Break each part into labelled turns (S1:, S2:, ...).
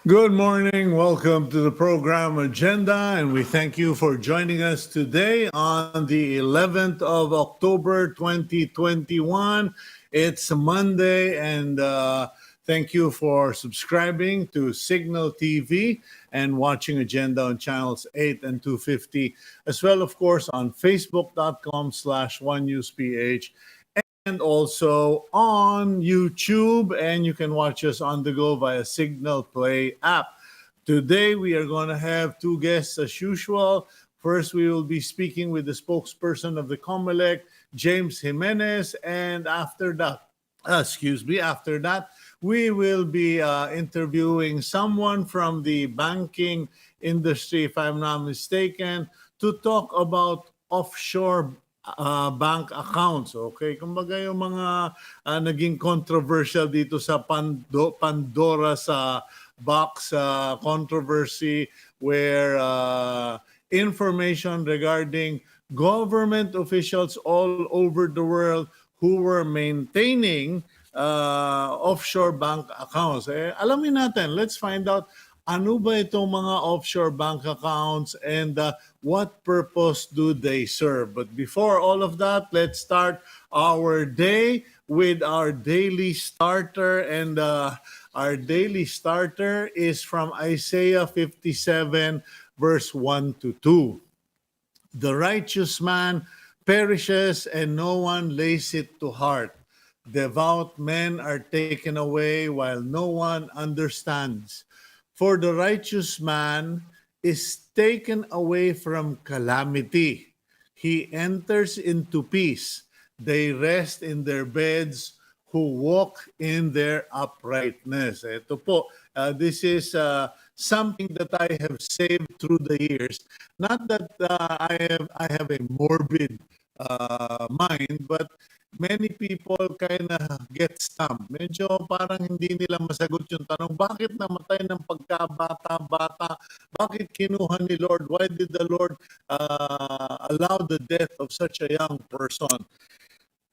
S1: Good morning. Welcome to the program agenda, and we thank you for joining us today on the 11th of October 2021. It's Monday, and thank you for subscribing to Cignal TV and watching Agenda on channels 8 and 250, as well, of course, on facebook.com/onenewsph and also on YouTube, and you can watch us on the go via Cignal Play app. Today, we are going to have two guests as usual. First, we will be speaking with the spokesperson of the Comelec, James Jimenez, and after that, we will be interviewing someone from the banking industry, if I'm not mistaken, to talk about offshore bank accounts. Okay, kumbaga yung mga naging controversial dito sa Pandora sa box controversy, where information regarding government officials all over the world who were maintaining offshore bank accounts. Alamin natin, let's find out ano ba itong mga offshore bank accounts and what purpose do they serve. But before all of that, let's start our day with our daily starter. And our daily starter is from Isaiah 57, verse 1 to 2. The righteous man perishes and no one lays it to heart. Devout men are taken away while no one understands. For the righteous man is taken away from calamity. He enters into peace. They rest in their beds who walk in their uprightness. Ito po, this is something that I have saved through the years. Not that I have a morbid mind, but many people kind of get stumped. Medyo parang hindi nila masagot yung tanong, bakit namatay ng pagkabata-bata? Bakit kinuha ni Lord? Why did the Lord allow the death of such a young person?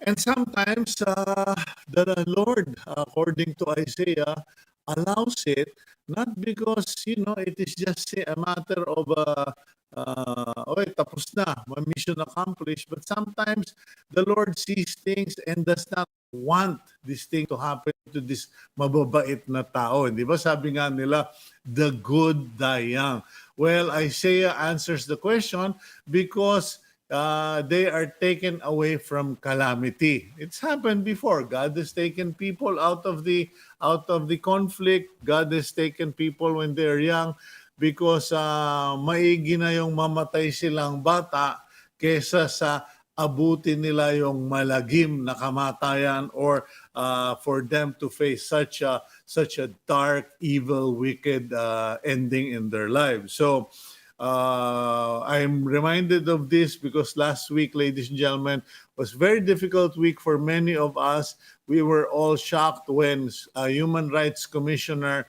S1: And sometimes the Lord, according to Isaiah, allows it not because, it is just a matter of okay, tapos na, my mission accomplished. But sometimes the Lord sees things and does not want this thing to happen to this mababait na tao. Di ba? Sabi nga nila, the good die young. Well, Isaiah answers the question because they are taken away from calamity. It's happened before. God has taken people out of the conflict. God has taken people when they're young because maigi na yung mamatay silang bata kesa sa abutin nila yung malagim na kamatayan, or for them to face such a dark, evil, wicked ending in their lives. So I'm reminded of this because last week, ladies and gentlemen, was a very difficult week for many of us. We were all shocked when Human Rights Commissioner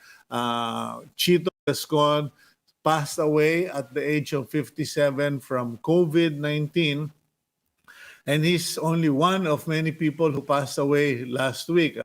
S1: Cito Beltran passed away at the age of 57 from COVID-19. And he's only one of many people who passed away last week.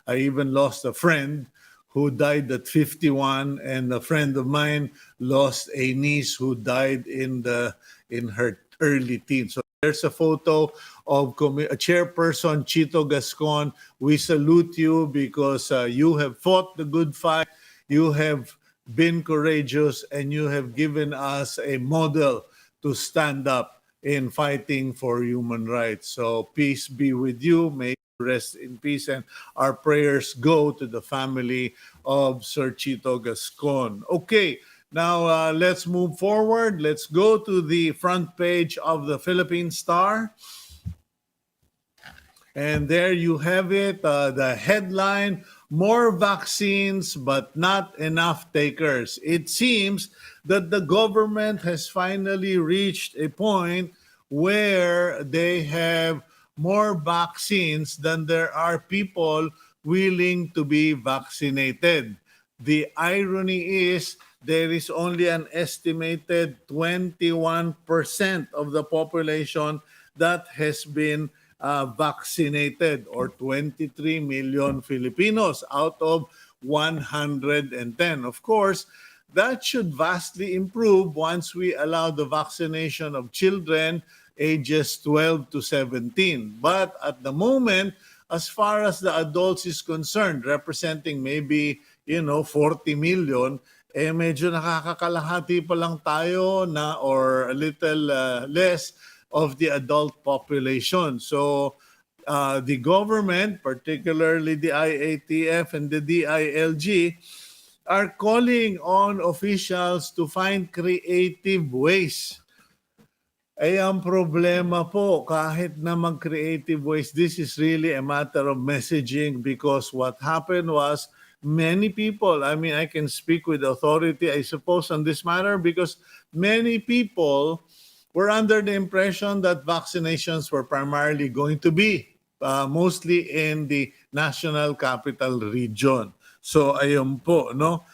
S1: I even lost a friend who died at 51, and a friend of mine lost a niece who died in her early teens. So there's a photo of Chairperson Cito Gascon. We salute you because you have fought the good fight. You have been courageous, and you have given us a model to stand up in fighting for human rights. So peace be with you. May rest in peace, and our prayers go to the family of Sir Cito Gascon. Okay, now let's move forward. Let's go to the front page of the Philippine Star. And there you have it, the headline, more vaccines but not enough takers. It seems that the government has finally reached a point where they have more vaccines than there are people willing to be vaccinated. The irony is there is only an estimated 21% of the population that has been vaccinated, or 23 million Filipinos out of 110. Of course, that should vastly improve once we allow the vaccination of children ages 12 to 17. But at the moment, as far as the adults is concerned, representing maybe, 40 million, medyo nakakakalahati pa lang tayo na or a little less of the adult population. So the government, particularly the IATF and the DILG, are calling on officials to find creative ways. Ang problema po, kahit na mag-creative ways, this is really a matter of messaging because what happened was many people, I can speak with authority, I suppose, on this matter because many people were under the impression that vaccinations were primarily going to be mostly in the National Capital Region. So ayun po, no?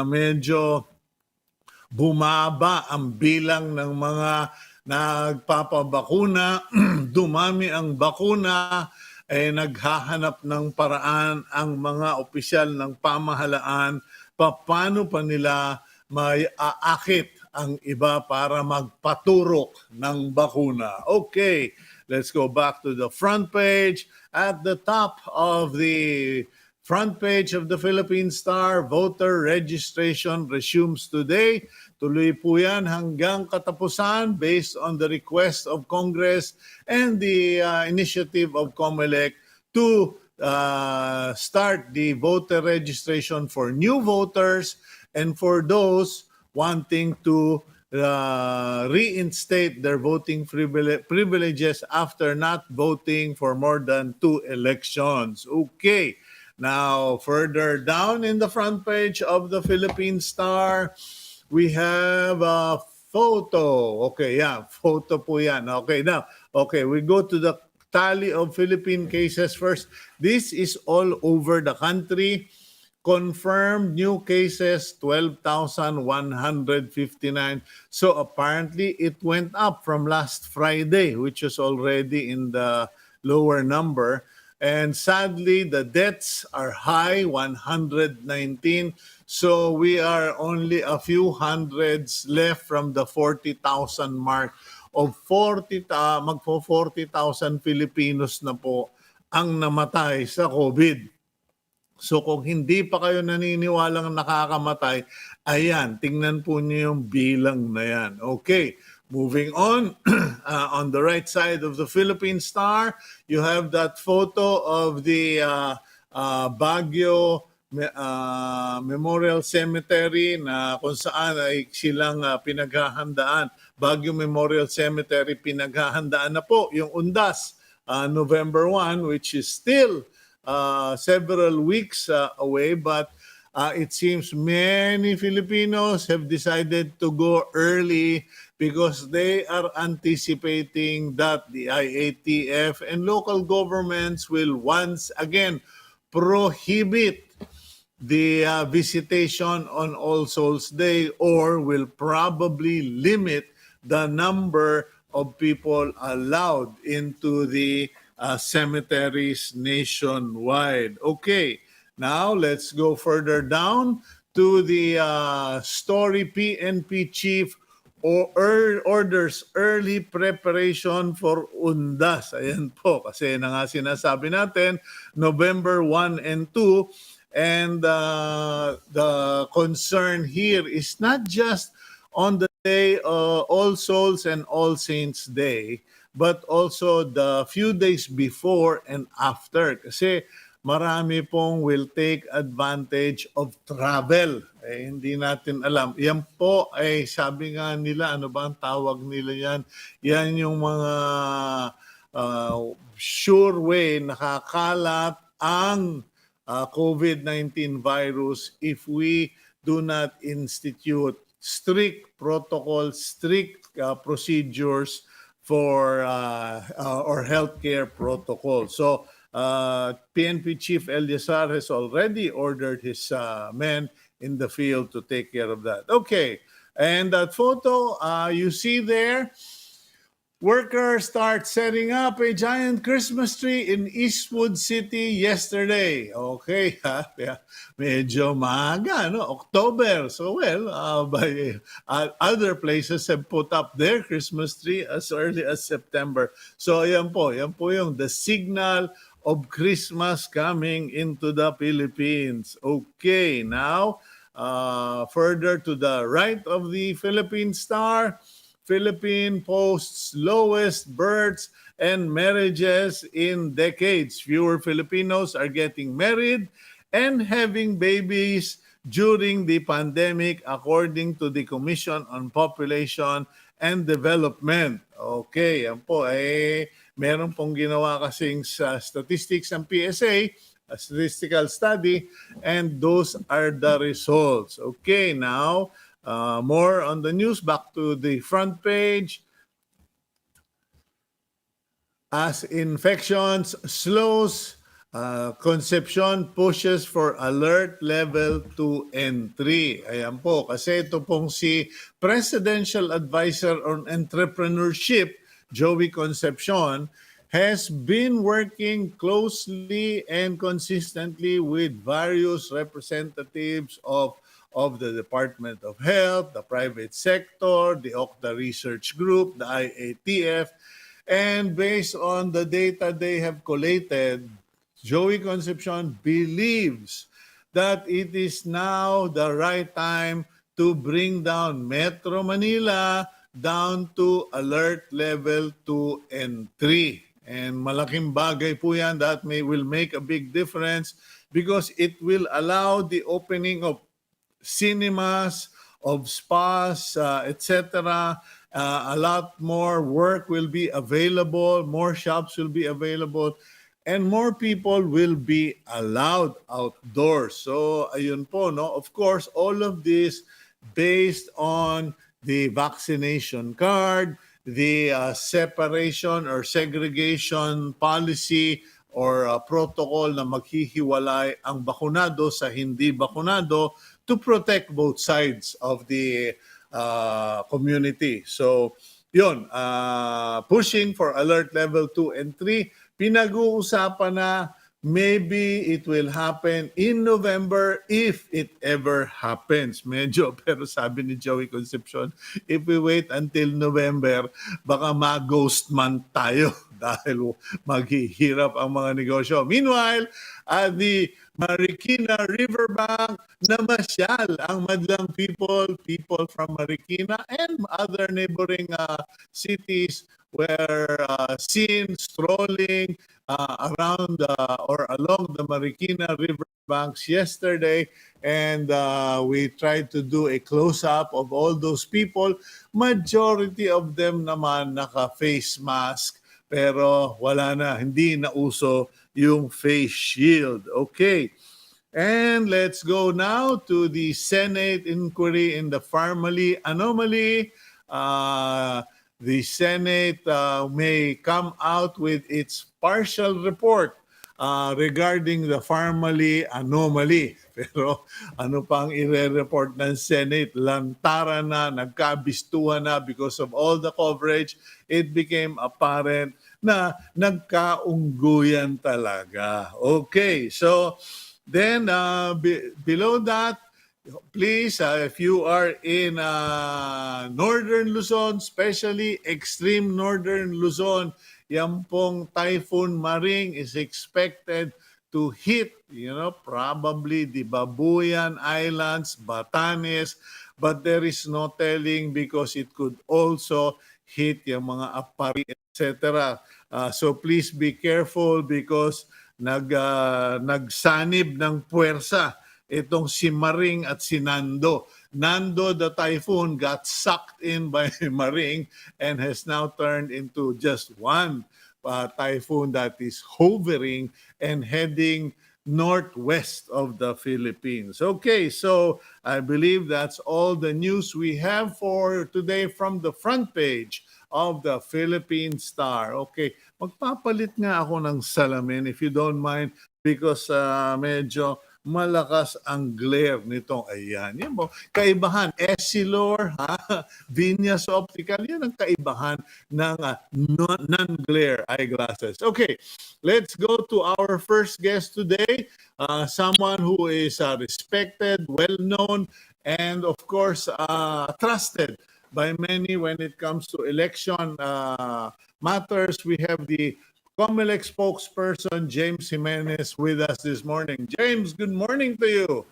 S1: Medyo bumaba ang bilang ng mga nagpapabakuna, dumami ang bakuna, naghahanap ng paraan ang mga opisyal ng pamahalaan paano pa nila may aakit ang iba para magpaturok ng bakuna. Okay, let's go back to the front page. At the top of the front page of the Philippine Star, voter registration resumes today. Tuloy po yan hanggang katapusan based on the request of Congress and the initiative of Comelec to start the voter registration for new voters and for those wanting to reinstate their voting privileges after not voting for more than 2 elections. Okay. Now, further down in the front page of the Philippine Star, we have a photo. Okay, yeah, photo po yan. Okay, now, we go to the tally of Philippine cases first. This is all over the country. Confirmed new cases, 12,159. So apparently, it went up from last Friday, which was already in the lower number. And sadly, the deaths are high, 119. So we are only a few hundreds left from the 40,000 mark of 40,000 Filipinos na po ang namatay sa COVID. So kung hindi pa kayo naniniwalang nakakamatay, ayan, tingnan po niyo yung bilang na yan. Okay. Moving on, on the right side of the Philippine Star, you have that photo of the Baguio Memorial Cemetery na kung saan ay silang pinaghahandaan. Baguio Memorial Cemetery, pinaghahandaan na po yung undas, November 1, which is still several weeks away, but it seems many Filipinos have decided to go early because they are anticipating that the IATF and local governments will once again prohibit the visitation on All Souls Day or will probably limit the number of people allowed into the cemeteries nationwide. Okay, now let's go further down to the story. PNP chief orders early preparation for undas. Ayan po, kasi na nga sinasabi natin, November 1 and 2. And the concern here is not just on the day, All Souls and All Saints Day, but also the few days before and after. Kasi marami pong will take advantage of travel. Hindi natin alam. Yan po ay sabi nga nila, ano ba ang tawag nila yan? Yan yung mga sure way nakakalat ang COVID-19 virus if we do not institute strict protocols, strict procedures for or healthcare protocol. So PNP Chief Eliazar has already ordered his men in the field to take care of that. Okay, and that photo you see there, Workers start setting up a giant Christmas tree in Eastwood City yesterday. Okay, ha? Yeah, medyo maaga, no? October. So, well, other places have put up their Christmas tree as early as September. So, yan po yung the signal of Christmas coming into the Philippines. Okay, now, further to the right of the Philippine Star, Philippine posts lowest births and marriages in decades. Fewer Filipinos are getting married and having babies during the pandemic, according to the Commission on Population and Development. Okay, yan po. Meron pong ginawa kasing sa statistics ng PSA, a statistical study, and those are the results. Okay, now, more on the news. Back to the front page. As infections slows, conception pushes for alert level 2 and 3. Ayan po, kasi ito pong si Presidential Advisor on Entrepreneurship, Joey Concepcion, has been working closely and consistently with various representatives of the Department of Health, the private sector, the Okta Research Group, the IATF, and based on the data they have collated, Joey Concepcion believes that it is now the right time to bring down Metro Manila down to alert level 2 and 3. And malaking bagay po yan that will make a big difference because it will allow the opening of cinemas, of spas, etc. A lot more work will be available, more shops will be available, and more people will be allowed outdoors. So, ayun po, no? Of course, all of this based on the vaccination card, the separation or segregation policy or protocol na maghihiwalay ang bakunado sa hindi bakunado to protect both sides of the community. So, yun, pushing for alert level 2 and 3, pinag-uusapan na maybe it will happen in November if it ever happens. Medyo, pero sabi ni Joey Concepcion, if we wait until November, baka ma-ghost month tayo dahil maghihirap ang mga negosyo. Meanwhile, the Marikina Riverbank namasyal ang madlang people from Marikina and other neighboring cities were seen strolling around or along the Marikina River banks yesterday, and we tried to do a close-up of all those people. Majority of them naman naka-face mask, pero wala na, hindi na uso yung face shield. Okay. And let's go now to the Senate inquiry in the Family Anomaly. The Senate may come out with its partial report regarding the Family Anomaly. Pero ano pang ire-report ng Senate? Lantaran na, nagkabistuhan na because of all the coverage. It became apparent na nagkaungguyan talaga. Okay, so then below that, please, if you are in Northern Luzon, especially extreme Northern Luzon, yan pong Typhoon Maring is expected to hit, probably the Babuyan Islands, Batanes, but there is no telling because it could also hit yung mga Apari, etc. So please be careful because nagsanib ng puwersa itong si Maring at si Nando. Nando, the typhoon, got sucked in by Maring and has now turned into just one typhoon that is hovering and heading northwest of the Philippines. Okay, so I believe that's all the news we have for today from the front page of the Philippine Star. Okay, magpapalit nga ako ng salamin if you don't mind because medyo malakas ang glare nitong ayan. Yan mo, kaibahan, Essilor, ha? Vinyas Optical, yan ang kaibahan ng non-glare eyeglasses. Okay, let's go to our first guest today, someone who is respected, well-known, and of course, trusted by many when it comes to election matters. We have the Comelec Spokesperson James Jimenez with us this morning. James, good morning to you.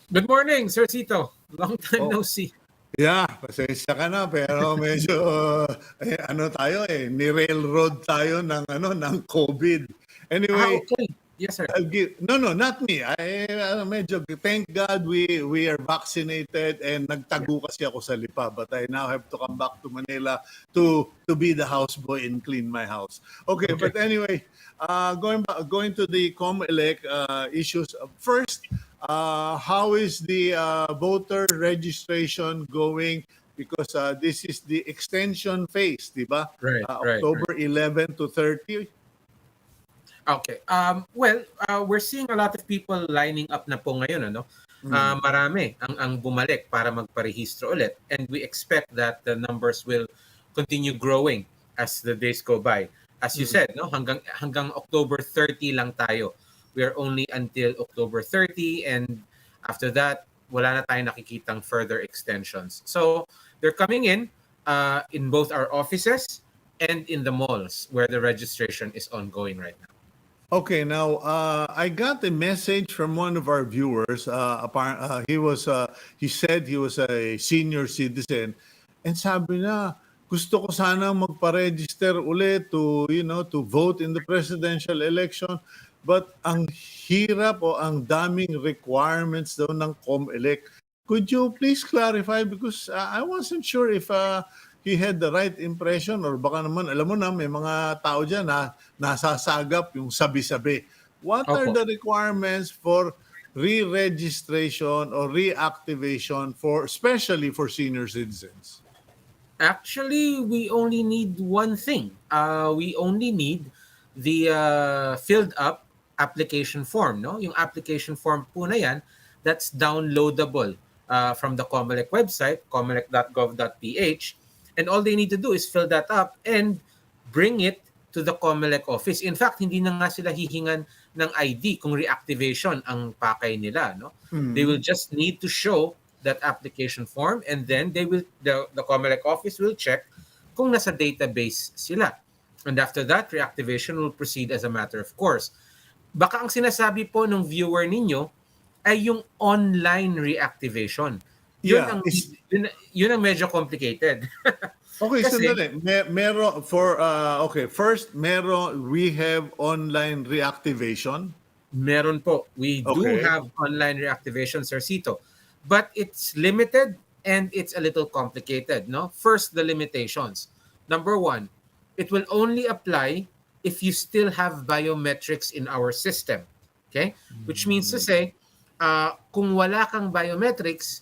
S2: Good morning, Sir Cito. Long time no see.
S1: Yeah, pasensya ka na pero medyo ano tayo ni-railroad tayo ng COVID. Anyway,
S2: Okay. Yes, sir.
S1: no, not me. Medyo thank God we are vaccinated and nagtago kasi ako sa Lipa, but I now have to come back to Manila to be the houseboy and clean my house. Okay. But anyway, going to the Comelec issues. First, how is the voter registration going? Because this is the extension phase, di ba?
S2: Right.
S1: October 11 to 30.
S2: Okay. We're seeing a lot of people lining up na po ngayon, ano? Marami ang bumalik para magparehistro ulit, and we expect that the numbers will continue growing as the days go by. As you said, no, hanggang October 30 lang tayo. We are only until October 30, and after that, wala na tayong nakikitang further extensions. So they're coming in both our offices and in the malls where the registration is ongoing right now.
S1: Okay, now I got a message from one of our viewers. He said he was a senior citizen, and sabi na gusto ko sana magpa-register ulit to vote in the presidential election, but ang hirap o ang daming requirements daw ng Comelec. Could you please clarify, because I wasn't sure if he had the right impression, or baka naman, alam mo na, may mga tao dyan na nasasagap yung sabi-sabi. What are the requirements for re-registration or reactivation especially for senior citizens?
S2: Actually, we only need one thing. We only need the filled up application form, no? Yung application form po na yan, that's downloadable from the Comelec website, comelec.gov.ph. And all they need to do is fill that up and bring it to the Comelec office. In fact, hindi na nga sila hihingan ng ID kung reactivation ang pakay nila, no? They will just need to show that application form, and then the Comelec office will check kung nasa database sila. And after that, reactivation will proceed as a matter of course. Baka ang sinasabi po ng viewer ninyo ay yung online reactivation. Yun ang medyo complicated.
S1: Okay, sandali. First, we have online reactivation.
S2: Meron po. We do have online reactivation, Sir Cito. But it's limited and it's a little complicated, no? First, the limitations. Number one, it will only apply if you still have biometrics in our system. Okay? Which means to say, kung wala kang biometrics,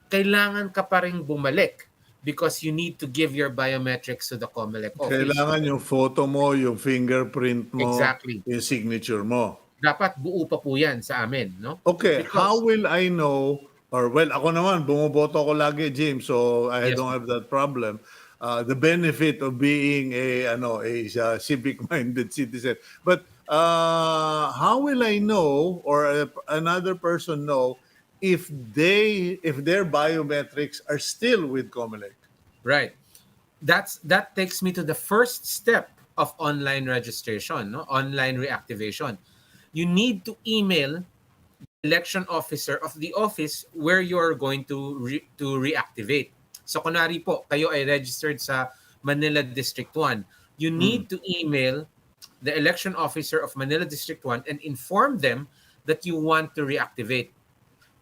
S2: kailangan ka pa rin bumalik because you need to give your biometrics to the Comelec office.
S1: Kailangan yung photo mo, yung fingerprint mo,
S2: exactly,
S1: yung signature mo.
S2: Dapat buo pa po yan sa amin, no?
S1: Okay, how will I know, or well, ako naman, bumoboto ko lagi, James, so I don't have that problem. The benefit of being a civic-minded citizen. But how will I know, or another person know, if their biometrics are still with Comelec?
S2: Right. That takes me to the first step of online registration, no? Online reactivation. You need to email the election officer of the office where you are going to reactivate. So kunwari po, kayo ay registered sa Manila District 1. You need to email the election officer of Manila District 1 and inform them that you want to reactivate.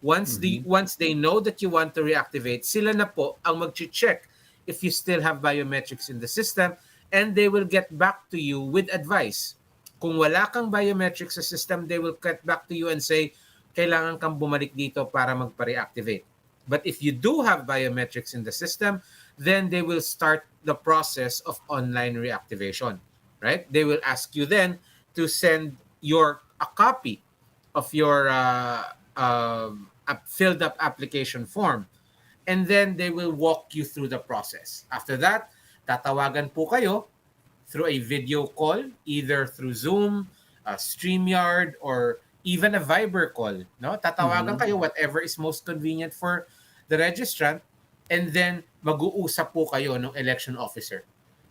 S2: Once they know that you want to reactivate, sila na po ang mag-check if you still have biometrics in the system, and they will get back to you with advice. Kung wala kang biometrics sa system, they will get back to you and say, kailangan kang bumalik dito para magpa-reactivate. But if you do have biometrics in the system, then they will start the process of online reactivation, right? They will ask you then to send a copy of your a filled up application form. And then they will walk you through the process. After that, tatawagan po kayo through a video call, either through Zoom, StreamYard, or even a Viber call. No? Tatawagan kayo, whatever is most convenient for the registrant, and then mag-uusap po kayo ng election officer.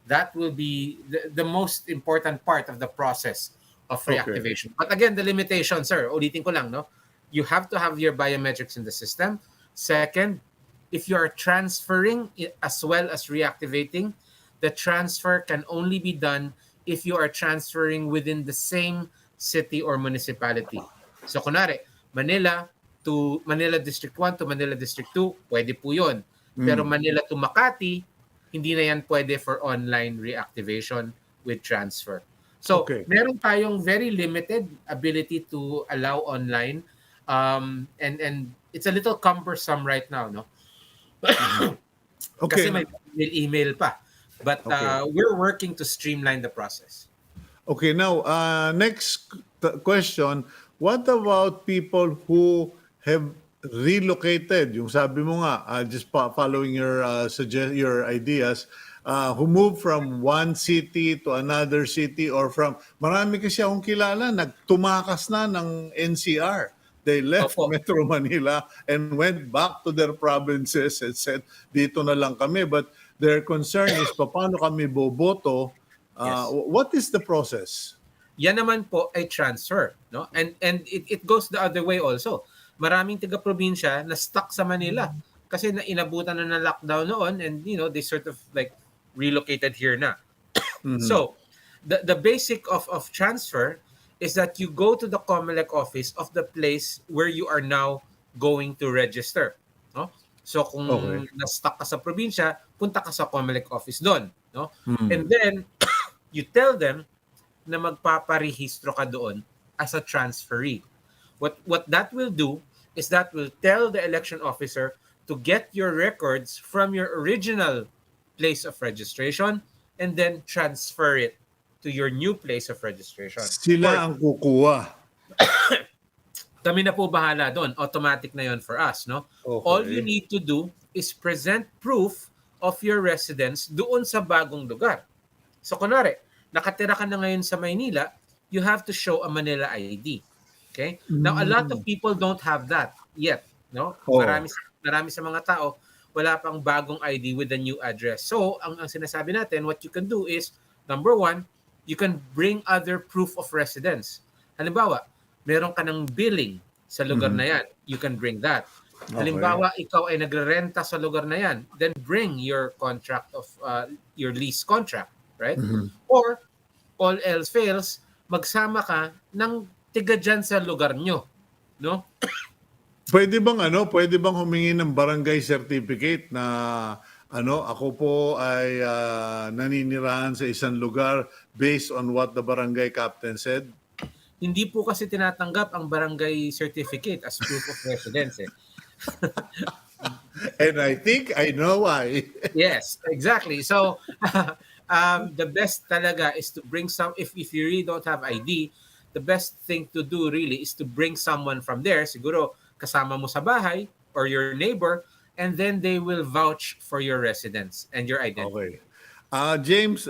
S2: That will be the most important part of the process of reactivation. But again, the limitation, sir, ulitin ko lang, no? You have to have your biometrics in the system. Second, if you are transferring as well as reactivating, the transfer can only be done if you are transferring within the same city or municipality. So kunwari, Manila to Manila District 1 to Manila District 2, pwede po yun. Pero Manila to Makati, hindi na yan pwede for online reactivation with transfer. So, meron tayong very limited ability to allow online. And it's a little cumbersome right now, no? Kasi may email pa. But we're working to streamline the process.
S1: Okay, now, next question. What about people who have relocated? Yung sabi mo nga, just following your your ideas, who move from one city to another city, or from, marami kasi akong kilala, nagtumakas na ng NCR. They left Metro Manila and went back to their provinces and said, dito na lang kami. But their concern is, paano kami boboto? What is the process?
S2: Yan naman po ay transfer, no? And it goes the other way also. Maraming taga-probinsya na stuck sa Manila kasi na inabutan na ng lockdown noon, and they sort of like relocated here na. So the basic of transfer is that you go to the Comelec office of the place where you are now going to register, no? So kung na-stuck ka sa probinsya, punta ka sa Comelec office doon, no? And then you tell them na magpaparehistro ka doon as a transferee. What that will do is that will tell the election officer to get your records from your original place of registration and then transfer it to your new place of registration.
S1: Sila ang kukuha.
S2: Kami na po bahala doon. Automatic na yon for us, no? All you need to do is present proof of your residence doon sa bagong lugar. So kunwari, nakatira ka na ngayon sa Maynila, you have to show a Manila ID. Okay? Now, a lot of people don't have that yet, no? Marami sa mga tao, wala pang bagong ID with a new address. So, ang sinasabi natin, what you can do is, number one, you can bring other proof of residence. Halimbawa, meron ka ng billing sa lugar na yan, you can bring that. Halimbawa, ikaw ay nagrerenta sa lugar na yan, then bring your contract of, your lease contract, right? Or, all else fails, magsama ka ng tiga dyan sa lugar nyo, no?
S1: Pwede bang humingi ng barangay certificate na ako po ay naninirahan sa isang lugar based on what the barangay captain said?
S2: Hindi po kasi tinatanggap ang barangay certificate as proof of residence.
S1: And I think I know why.
S2: Yes, exactly. So, the best talaga is to bring if you really don't have ID, the best thing to do really is to bring someone from there, siguro kasama mo sa bahay or your neighbor, and then they will vouch for your residence and your identity.
S1: James,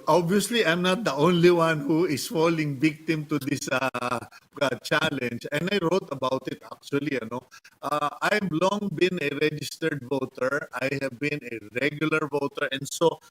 S1: obviously I'm not the only one who is falling victim to this challenge, and I wrote about it actually. I've long been a registered voter. I have been a regular voter, and so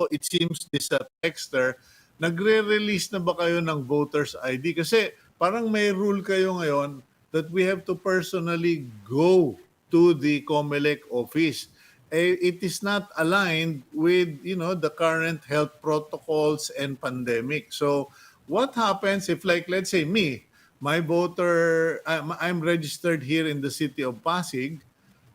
S1: it seems this texter, nagre-release na ba kayo ng voter's ID? Kasi parang may rule kayo ngayon that we have to personally go to the Comelec office. It is not aligned with the current health protocols and pandemic. So what happens if, like, let's say my voter, I'm registered here in the city of Pasig,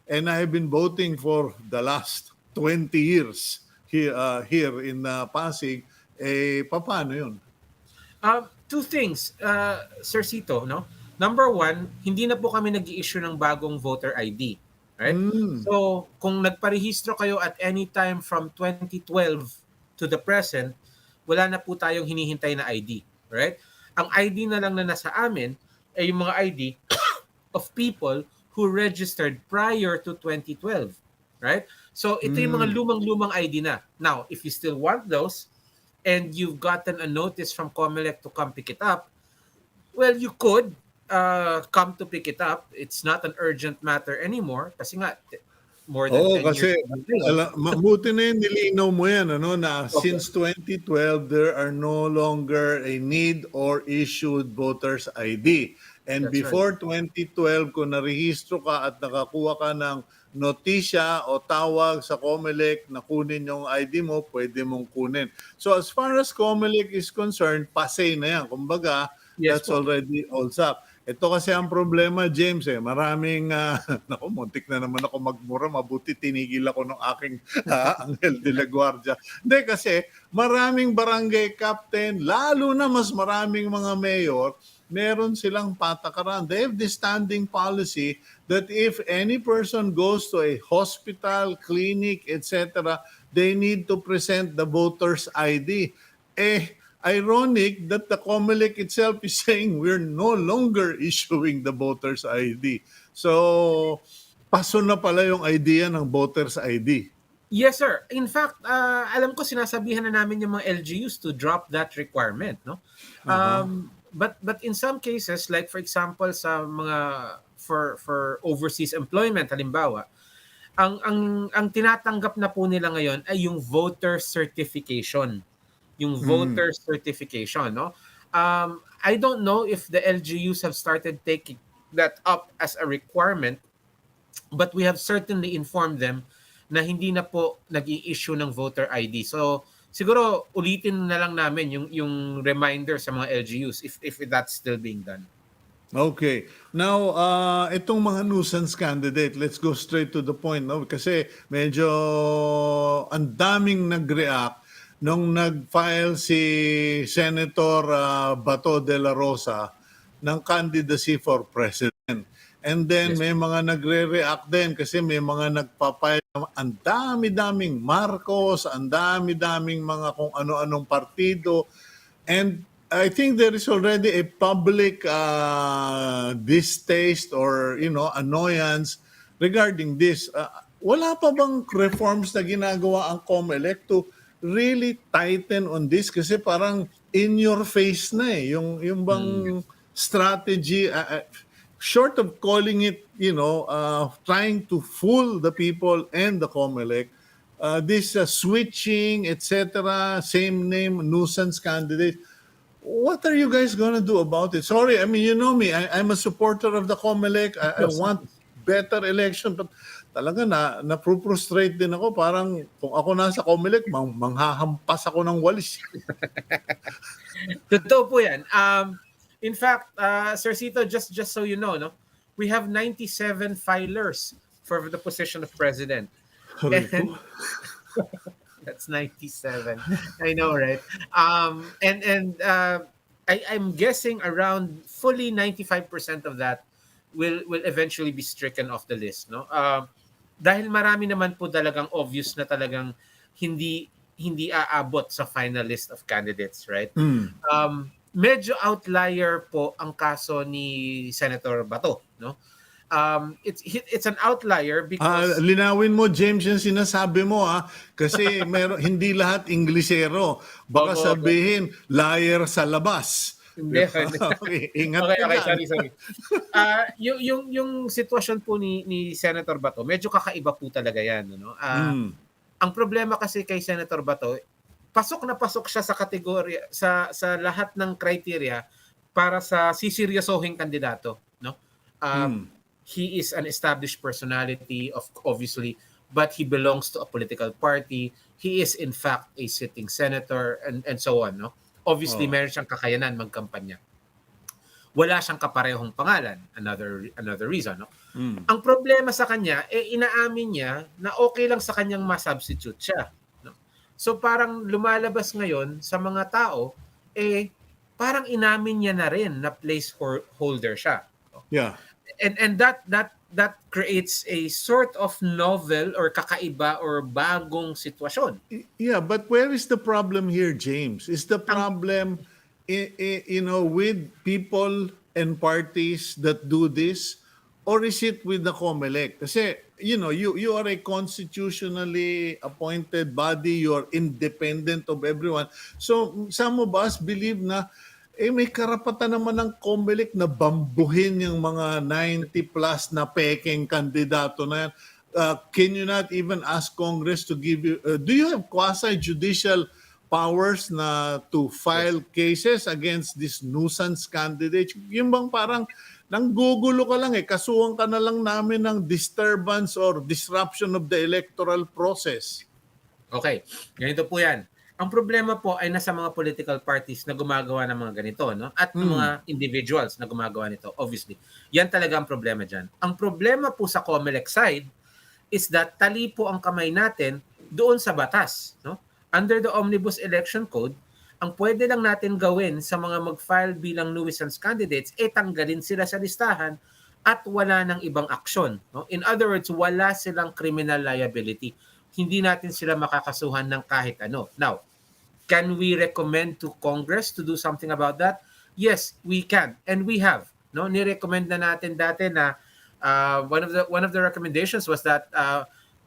S1: and I have been voting for the last 20 years here in Pasig. Paano yun?
S2: Two things, Sir Cito, no? Number one, hindi na po kami nag-i-issue ng bagong voter ID. Right? So, kung nagparehistro kayo at any time from 2012 to the present, wala na po tayong hinihintay na ID. Right? Ang ID na lang na nasa amin ay yung mga ID of people who registered prior to 2012, right? So ito yung mga lumang-lumang ID na. Now, if you still want those and you've gotten a notice from Comelec to come pick it up, well, you could come to pick it up. It's not an urgent matter anymore kasi nga more than
S1: Oo,
S2: 10 years
S1: kasi
S2: ago na yun.
S1: mabuti na yun, nilinaw mo yan, na
S2: Opo.
S1: since 2012, there are no longer a need or issued voter's ID. And
S2: That's right.
S1: before 2012, kung narehistro ka at nakakuha ka ng notisya o tawag sa Comelec na kunin yung ID mo, pwede mong kunin. So as far as Comelec is concerned, pasay na yan. Kumbaga,
S2: Yes
S1: that's
S2: po.
S1: already all up. Ito kasi ang problema, James, maraming, naku, muntik na naman ako magmura, mabuti tinigil ako ng aking Angel de la Guardia. Hindi kasi, maraming barangay captain, lalo na mas maraming mga mayor, meron silang patakaran. They have this standing policy that if any person goes to a hospital, clinic, etc., they need to present the voter's ID. Ironic that the Comelec itself is saying we're no longer issuing the voter's ID. So, paso na pala yung idea ng voter's ID.
S2: Yes, sir. In fact, alam ko sinasabihan na namin yung mga LGUs to drop that requirement, no?
S1: Uh-huh.
S2: But in some cases, like for example sa mga for overseas employment halimbawa, ang tinatanggap na po nila ngayon ay yung voter certification. Yung voter certification, no? I don't know if the LGUs have started taking that up as a requirement, but we have certainly informed them na hindi na po nag-i-issue ng voter ID. So siguro ulitin na lang namin yung reminder sa mga LGUs if that's still being done.
S1: Okay. Now, itong mga nuisance candidate, let's go straight to the point, no? Kasi medyo ang daming nag-react nung nag-file si Senator Bato de la Rosa ng candidacy for president. And then
S2: Yes.
S1: may mga nagre-react din kasi may mga nagpapile, ang dami-daming Marcos, ang dami-daming mga kung ano-anong partido. And I think there is already a public distaste or annoyance regarding this. Wala pa bang reforms na ginagawa ang Comelec to really tighten on this? Kasi parang in your face na yung bang strategy, short of calling it, trying to fool the people and the Comelec, this switching, etc., same name, nuisance candidate. What are you guys gonna do about it? Sorry, I mean, you know me, I'm a supporter of the Comelec. I want better election, but talaga na-frustrate din ako. Parang kung ako nasa Comelec, manghahampas ako ng walis.
S2: Totoo po yan. In fact, Sir Cito, just so you know, no, we have 97 filers for the position of president. And that's 97. I know, right? I'm guessing around fully 95% of that will eventually be stricken off the list, no? Dahil marami naman po talagang obvious na talagang hindi aabot sa final list of candidates, right? Medyo outlier po ang kaso ni Senator Bato, no? It's an outlier because
S1: Linawin mo, James, yung sinasabi mo, kasi hindi lahat Inglesero. Baka
S2: Opo.
S1: sabihin, liar sa labas.
S2: Hindi.
S1: Okay, ingat
S2: Okay,
S1: ka dyan.
S2: sorry. Yung sitwasyon po ni Senator Bato, medyo kakaiba po talaga yan, no? Ang problema kasi kay Senator Bato, pasok na pasok siya sa kategorya sa lahat ng criteria para sa siseryosohing kandidato, no? He is an established personality, obviously, but he belongs to a political party. He is in fact a sitting senator and so on, no? Obviously, meron siyang kakayanan magkampanya. Wala siyang kaparehong pangalan. Another reason, no? Ang problema sa kanya, inaamin niya na okay lang sa kanyang ma-substitute siya. No? So parang lumalabas ngayon sa mga tao, parang inamin niya na rin na placeholder siya. No?
S1: Yeah.
S2: And that creates a sort of novel or kakaiba or bagong sitwasyon.
S1: Yeah, but where is the problem here, James? Is the problem with people and parties that do this, or is it with the Comelec? Kasi, you are a constitutionally appointed body, you are independent of everyone. So, some of us believe na, may karapatan naman ng Comelec na bambuhin yung mga 90 plus na peking kandidato na yan. Can you not even ask Congress to give you, do you have quasi-judicial powers na to file cases against this nuisance candidates? Yung bang parang nanggugulo ka lang kasuhan ka na lang namin ng disturbance or disruption of the electoral process.
S2: Okay, ganito po yan. Ang problema po ay nasa mga political parties na gumagawa ng mga ganito, no? At ng mga individuals na gumagawa nito, obviously. Yan talaga ang problema dyan. Ang problema po sa Comelec side is that tali po ang kamay natin doon sa batas, no? Under the Omnibus Election Code, ang pwede lang natin gawin sa mga mag-file bilang nuisance candidates tanggalin sila sa listahan at wala ng ibang aksyon. No? In other words, wala silang criminal liability. Hindi natin sila makakasuhan ng kahit ano. Now, can we recommend to Congress to do something about that? Yes, we can. And we have. No? Ni-recommend na natin dati na one of the recommendations was that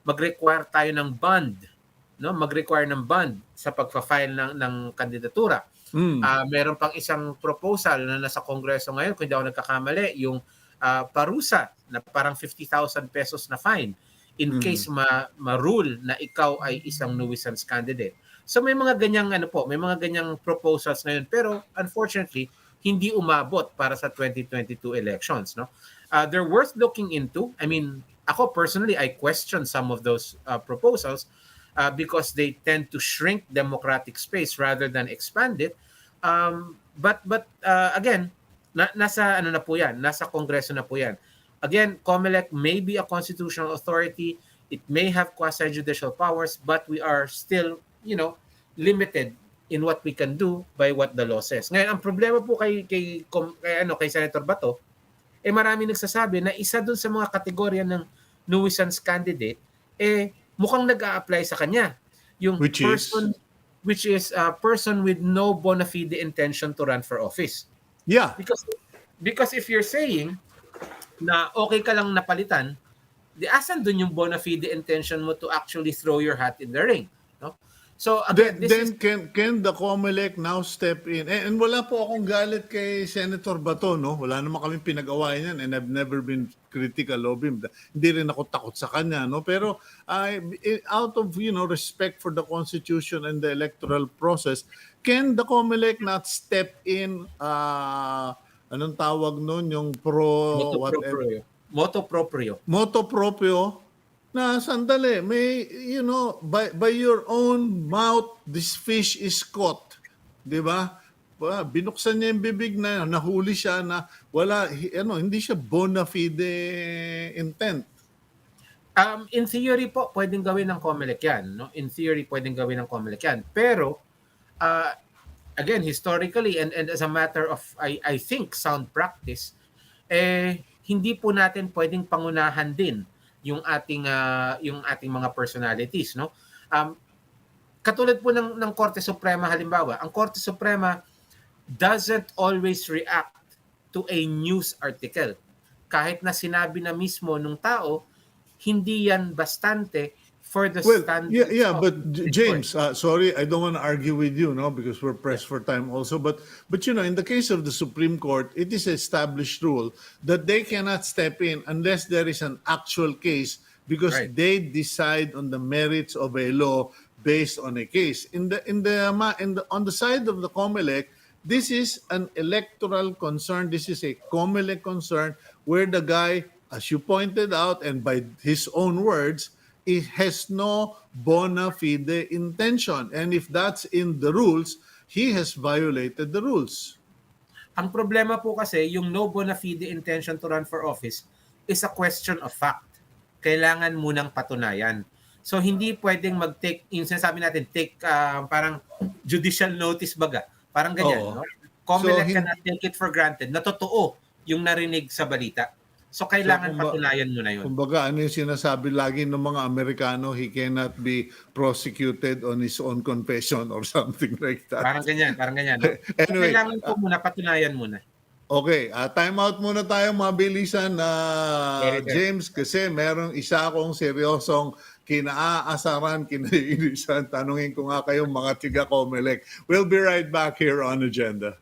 S2: mag-require tayo ng bond, no, mag-require ng bond sa pagfa-file ng kandidatura. Meron pang isang proposal na nasa Kongreso ngayon, kung hindi ako nagkakamali, yung parusa na parang 50,000 pesos na fine in case ma-rule na ikaw ay isang nuisance candidate. So may mga ganyang may mga ganyang proposals ngayon, pero unfortunately hindi umabot para sa 2022 elections, no. They're worth looking into. I mean, ako personally, I question some of those proposals because they tend to shrink democratic space rather than expand it. But again, nasa na po yan, nasa Kongreso na po yan. Again, Comelec may be a constitutional authority, it may have quasi-judicial powers, but we are still, limited in what we can do by what the law says. Ngayon, ang problema po kay Senator Bato, marami nagsasabi na isa dun sa mga kategorya ng nuisance candidate, mukhang nag-a-apply sa kanya. Yung which is a person with no bona fide intention to run for office.
S1: Yeah.
S2: Because if you're saying na okay ka lang napalitan, asan dun yung bona fide intention mo to actually throw your hat in the ring, no? So again,
S1: can the Comelec now step in? And wala po akong galit kay Senator Bato, no? Wala naman kaming pinag-awayan yan and I've never been critical of him. Hindi rin ako takot sa kanya, no? Pero out of, respect for the Constitution and the electoral process, can the Comelec not step in, anong tawag nun? Yung
S2: Motu
S1: proprio. Na sandali, may, by your own mouth, this fish is caught. Di ba? Binuksan niya yung bibig na yun, nahuli siya na wala, hindi siya bona fide intent.
S2: In theory po, pwedeng gawin ng Comelec yan. No? In theory, pwedeng gawin ng Comelec yan. Pero, again, historically, and as a matter of, I think, sound practice, hindi po natin pwedeng pangunahan din yung ating mga personalities, no? Katulad po ng Korte Suprema halimbawa, ang Korte Suprema doesn't always react to a news article. Kahit na sinabi na mismo nung tao, hindi yan bastante for the standards.
S1: Yeah, but James, sorry, I don't want to argue with you, no, because we're pressed for time also. But in the case of the Supreme Court, it is established rule that they cannot step in unless there is an actual case, because they decide on the merits of a law based on a case. On the side of the Comelec, this is an electoral concern. This is a Comelec concern where the guy, as you pointed out, and by his own words, it has no bona fide intention. And if that's in the rules, he has violated the rules.
S2: Ang problema po kasi, yung no bona fide intention to run for office is a question of fact. Kailangan munang patunayan. So hindi pwedeng mag-take, yung sinasabi natin, parang judicial notice baga. Parang ganyan. No? Comelec cannot take it for granted na totoo yung narinig sa balita. So kailangan patunayan mo na yun.
S1: Kumbaga, ano yung sinasabi lagi ng mga Amerikano, he cannot be prosecuted on his own confession or something like that.
S2: Parang ganyan. No?
S1: Anyway,
S2: kailangan po muna, patunayan muna.
S1: Okay, time out muna tayo mabilisan na
S2: Sorry, sir.
S1: James kasi merong isa akong seryosong kinaasaran, kinainisan. Tanungin ko nga kayong mga tiga Comelec. We'll be right back here on Agenda.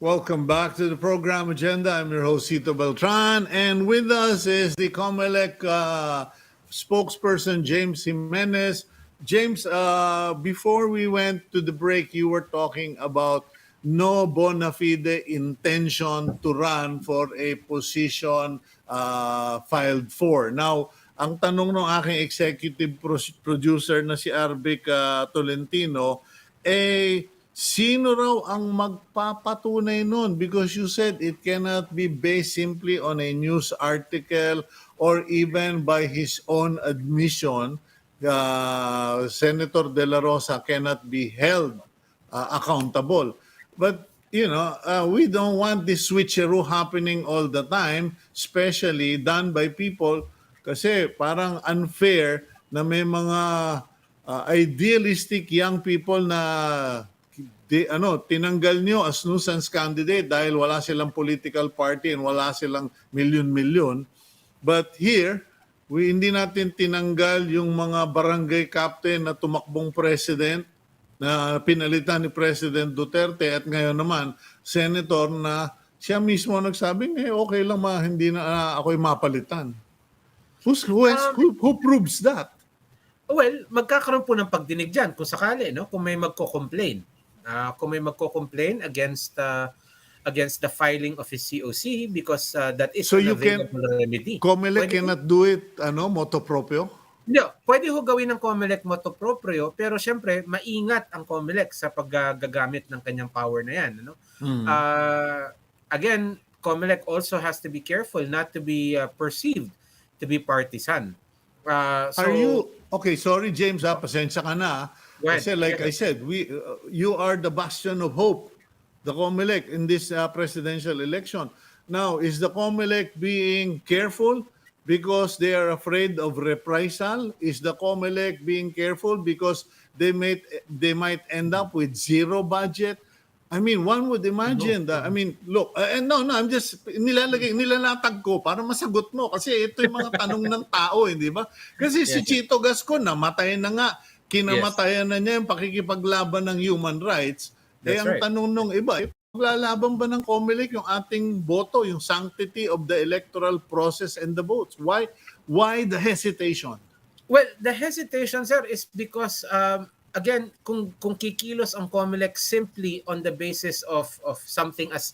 S1: Welcome back to the program Agenda. I'm your host, Cito Beltran. And with us is the Comelec spokesperson, James Jimenez. James, before we went to the break, you were talking about no bona fide intention to run for a position filed for. Now, ang tanong ng aking executive producer na si Arvic Tolentino, sino raw ang magpapatunay nun? Because you said it cannot be based simply on a news article or even by his own admission. Senator De La Rosa cannot be held accountable. But, we don't want this switcheroo happening all the time, especially done by people kasi parang unfair na may mga idealistic young people na tinanggal nyo as nuisance candidate dahil wala silang political party and wala silang milyon-milyon. But here, hindi natin tinanggal yung mga barangay captain na tumakbong president na pinalitan ni President Duterte at ngayon naman, senator na siya mismo nagsabing, okay lang hindi na ako'y mapalitan. Who proves that?
S2: Well, magkakaroon po ng pagdinig dyan kung sakali, no? Kung may magko-complain. Kung may magko-complain against the filing of his COC because that is an available remedy.
S1: Comelec cannot do it motu proprio?
S2: No, pwede ho gawin ng Comelec motu proprio pero syempre maingat ang Comelec sa paggagamit ng kanyang power na yan, ano? Again, Comelec also has to be careful not to be perceived to be partisan.
S1: Are you okay? Sorry, James. Pasensya ka na. Kasi like I said, you are the bastion of hope, the Comelec in this presidential election. Now, is the Comelec being careful because they are afraid of reprisal? Is the Comelec being careful because they might end up with zero budget? I mean, one would imagine that. I mean, look, no, I'm just nilalatag ko para masagot mo kasi ito yung mga tanong ng tao, hindi ba? Kasi si Cito Gascon namatay na nga, kinamatayan na niya yung pakikipaglaban ng human rights. Ang tanong nung iba, paglalaban ba ng Comelec yung ating boto, yung sanctity of the electoral process and the votes? Why the hesitation?
S2: Well, the hesitation, sir, is because again, kung kikilos ang Comelec simply on the basis of something as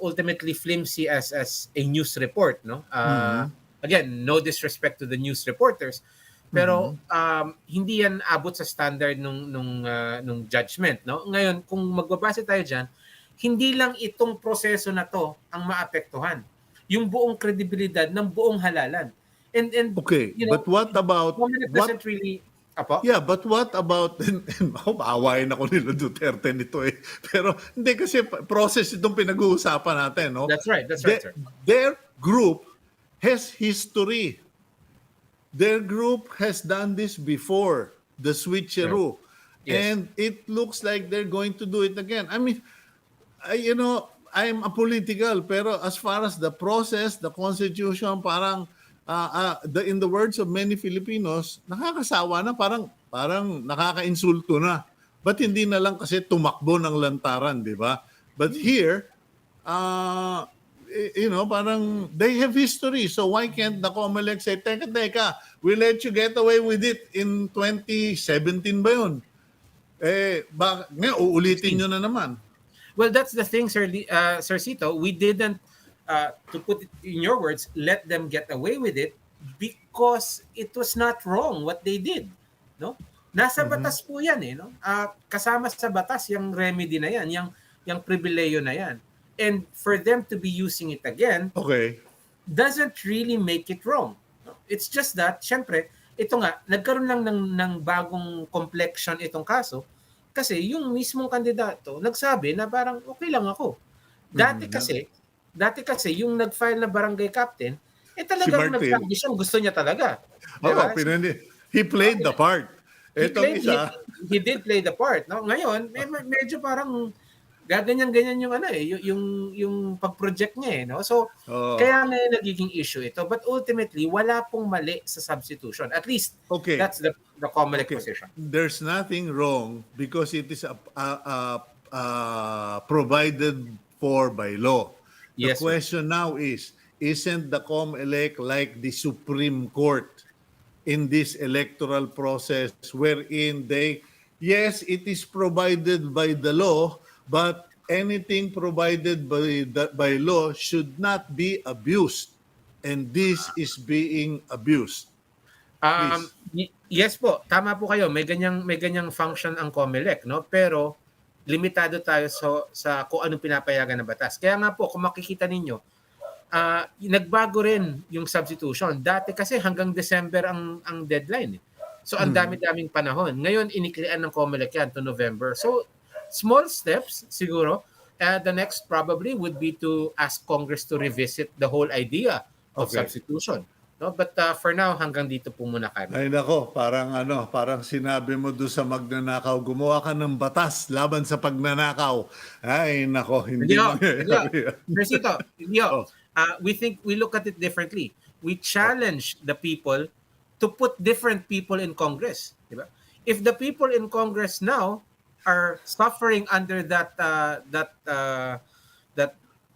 S2: ultimately flimsy as a news report, no? Again, no disrespect to the news reporters, pero hindi yan abot sa standard nung judgment, no? Ngayon, kung magbabase tayo diyan, hindi lang itong proseso na to ang maapektuhan. Yung buong kredibilidad ng buong halalan. And
S1: okay, but what about
S2: doesn't really Apo?
S1: Yeah, but what about, maawain ako nila Duterte nito Pero hindi kasi process itong pinag-uusapan natin, no?
S2: That's right, sir.
S1: Their group has history. Their group has done this before, the switcheroo.
S2: Yes.
S1: and it looks like they're going to do it again. I mean, I'm apolitical, pero as far as the process, the constitution, parang in the words of many Filipinos, nakakasawa na, parang nakakainsulto na. But hindi na lang kasi tumakbo ng lantaran, di ba? But here, parang they have history. So why can't the Comelec say, teka, we let you get away with it in 2017 ba yun? Ngayon, uulitin nyo na naman.
S2: Well, that's the thing, Sir Cito. We didn't, to put it in your words, let them get away with it because it was not wrong what they did. No? Nasa batas po yan eh. No? Kasama sa batas yung remedy na yan, yung pribileyo na yan. And for them to be using it again,
S1: okay,
S2: doesn't really make it wrong. No? It's just that, syempre, ito nga, nagkaroon lang ng bagong complexion itong kaso kasi yung mismong kandidato nagsabi na parang okay lang ako. Dati kasi yung nag-file na barangay captain, talagang nagsabi siya, gusto niya talaga.
S1: Diba? He played the part.
S2: He did play the part. No? Ngayon, medyo parang gaganyan-ganyan yung pag-project niya eh. No? So, kaya ngayon nagiging issue ito. But ultimately, wala pong mali sa substitution. At least, that's the Comelec position.
S1: There's nothing wrong because it is provided for by law. The question now is, isn't the Comelec like the Supreme Court in this electoral process wherein yes, it is provided by the law, but anything provided by law should not be abused. And this is being abused.
S2: Yes po, tama po kayo. May ganyang function ang Comelec, no? Pero limitado tayo sa kung anong pinapayagan ng batas. Kaya nga po, kung makikita ninyo, nagbago rin yung substitution. Dati kasi hanggang December ang deadline. So ang dami-daming panahon. Ngayon iniklian ng Comelec yan to November. So small steps siguro. The next probably would be to ask Congress to revisit the whole idea of substitution. No, but for now hanggang dito po muna kami.
S1: Ay nako, parang sinabi mo doon sa magnanakaw, gumawa ka ng batas laban sa pagnanakaw. Ay nako, hindi mo.
S2: We look at it differently. We challenge the people to put different people in Congress, diba? If the people in Congress now are suffering under that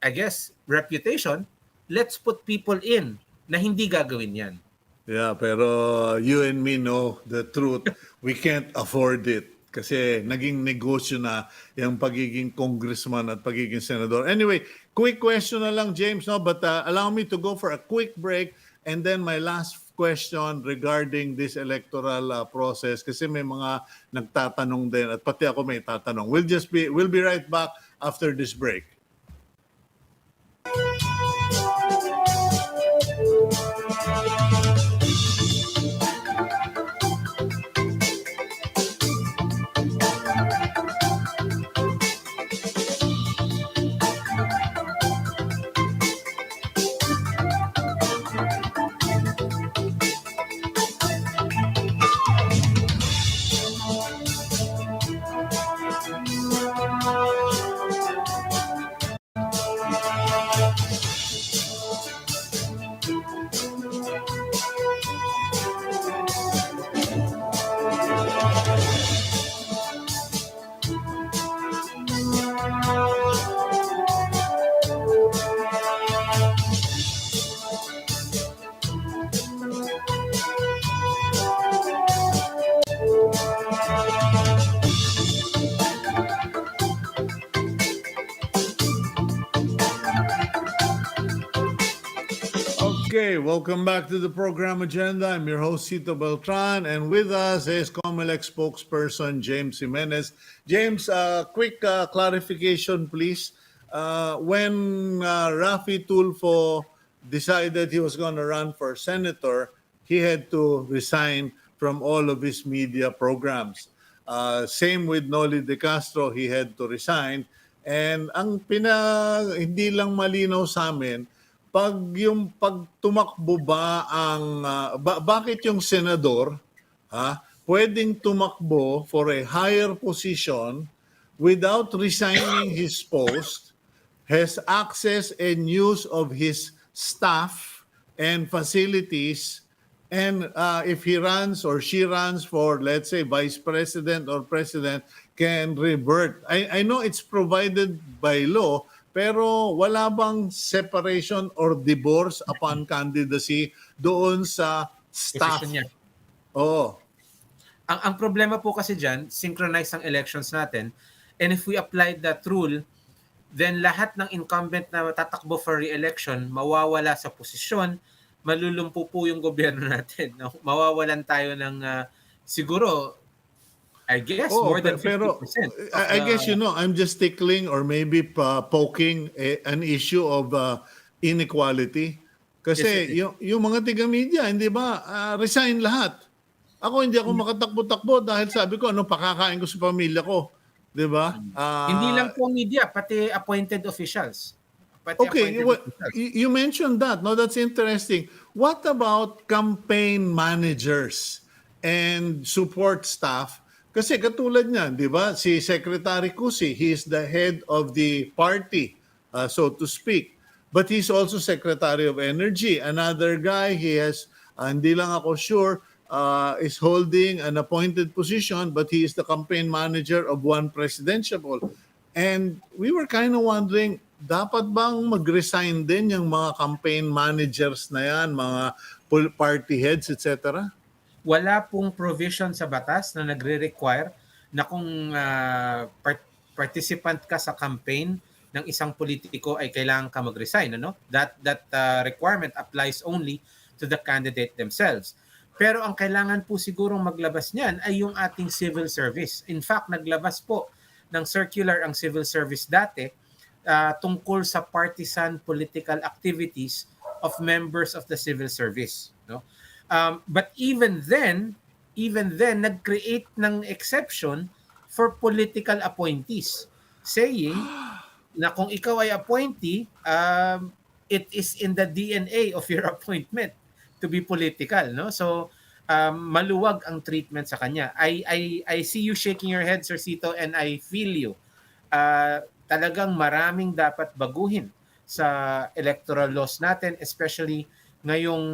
S2: I guess reputation, let's put people in na hindi gagawin yan.
S1: Yeah, pero you and me know the truth. We can't afford it kasi naging negosyo na yung pagiging congressman at pagiging senador. Anyway, quick question na lang, James, no? But allow me to go for a quick break and then my last question regarding this electoral process kasi may mga nagtatanong din at pati ako may tatanong. We'll be right back after this break. Okay, welcome back to the program agenda. I'm your host, Cito Beltran, and with us is Comelec Spokesperson James Jimenez. James, quick clarification, please. When Rafi Tulfo decided he was going to run for senator, he had to resign from all of his media programs. Same with Noli De Castro, he had to resign. And ang hindi lang malinaw sa amin, pag tumakbo ba ang bakit yung senador pwedeng tumakbo for a higher position without resigning his post, has access and use of his staff and facilities, and if he runs or she runs for, let's say, vice president or president, can revert. I know it's provided by law, pero wala bang separation or divorce upon candidacy doon sa
S2: Position
S1: staff?
S2: niya.
S1: Oh,
S2: Ang problema po kasi diyan, synchronize ang elections natin. And if we apply that rule, then lahat ng incumbent na tatakbo for re-election mawawala sa posisyon, malulumpo po yung gobyerno natin. No? Mawawalan tayo ng siguro, I guess,
S1: oh,
S2: more than
S1: pero
S2: 50% of
S1: I guess, I'm just tickling or maybe poking an issue of inequality.
S2: Yes, it
S1: Kasi
S2: is.
S1: yung mga tiga-media, hindi ba, resign lahat. Ako hindi ako makatakbo-takbo dahil sabi ko, ano pakakain ko sa pamilya ko. Di ba?
S2: Hindi lang po media, pati appointed officials. Pati
S1: Okay,
S2: appointed officials.
S1: you mentioned that. No, that's interesting. What about campaign managers and support staff? Kasi katulad niyan, di ba? Si Secretary Cusi, he is the head of the party, so to speak. But he's also Secretary of Energy. Another guy, he has, hindi lang ako sure, is holding an appointed position, but he is the campaign manager of one presidential. And we were kind of wondering, dapat bang mag-resign din yung mga campaign managers na yan, mga party heads, etc.?
S2: Wala pong provision sa batas na nagre-require na kung participant ka sa campaign ng isang politiko ay kailangan ka mag-resign. Ano? That requirement applies only to the candidate themselves. Pero ang kailangan po sigurong maglabas niyan ay yung ating civil service. In fact, naglabas po ng circular ang civil service dati tungkol sa partisan political activities of members of the civil service. No? But even then, nag-create ng exception for political appointees, saying na kung ikaw ay appointee, it is in the DNA of your appointment to be political, no? So maluwag ang treatment sa kanya. I see you shaking your head, Sir Cito, and I feel you. Talagang maraming dapat baguhin sa electoral laws natin, especially ngayong,